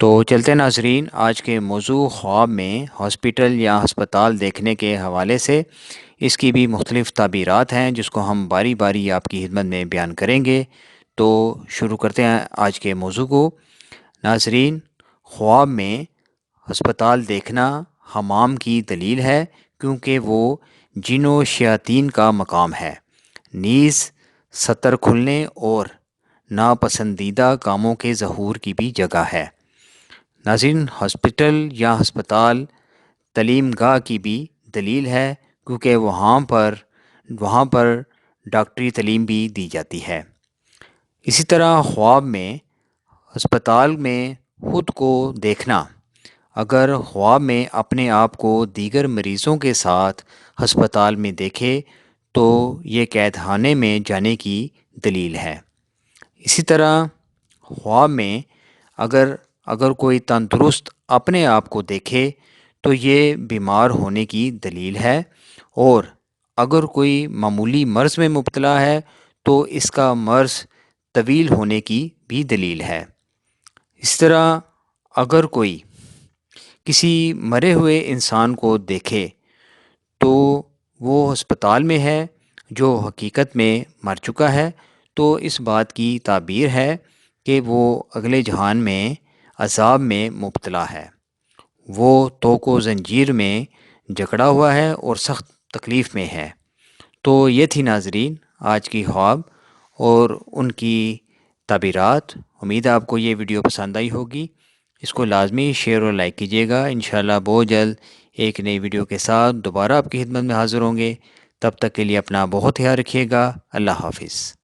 تو چلتے ناظرین، آج کے موضوع خواب میں ہاسپٹل یا ہسپتال دیکھنے کے حوالے سے اس کی بھی مختلف تعبیرات ہیں جس کو ہم باری باری آپ کی خدمت میں بیان کریں گے۔ تو شروع کرتے ہیں آج کے موضوع کو۔ ناظرین، خواب میں ہسپتال دیکھنا حمام کی دلیل ہے، کیونکہ وہ جن و شیاطین کا مقام ہے، نیز ستر کھلنے اور ناپسندیدہ کاموں کے ظہور کی بھی جگہ ہے۔ ناظرین، ہاسپٹل یا ہسپتال تعلیم گاہ کی بھی دلیل ہے، کیونکہ وہاں پر ڈاکٹری تعلیم بھی دی جاتی ہے۔ اسی طرح خواب میں ہسپتال میں خود کو دیکھنا، اگر خواب میں اپنے آپ کو دیگر مریضوں کے ساتھ ہسپتال میں دیکھے تو یہ قید خانے میں جانے کی دلیل ہے۔ اسی طرح خواب میں اگر کوئی تندرست اپنے آپ کو دیکھے تو یہ بیمار ہونے کی دلیل ہے، اور اگر کوئی معمولی مرض میں مبتلا ہے تو اس کا مرض طویل ہونے کی بھی دلیل ہے۔ اس طرح اگر کوئی کسی مرے ہوئے انسان کو دیکھے تو وہ ہسپتال میں ہے جو حقیقت میں مر چکا ہے، تو اس بات کی تعبیر ہے کہ وہ اگلے جہان میں عذاب میں مبتلا ہے، وہ توق و زنجیر میں جکڑا ہوا ہے اور سخت تکلیف میں ہے۔ تو یہ تھی ناظرین آج کی خواب اور ان کی تعبیرات۔ امید ہے آپ کو یہ ویڈیو پسند آئی ہوگی۔ اس کو لازمی شیئر اور لائک کیجیے گا۔ انشاءاللہ بہت جلد ایک نئی ویڈیو کے ساتھ دوبارہ آپ کی خدمت میں حاضر ہوں گے۔ تب تک کے لیے اپنا بہت خیال رکھیے گا۔ اللہ حافظ۔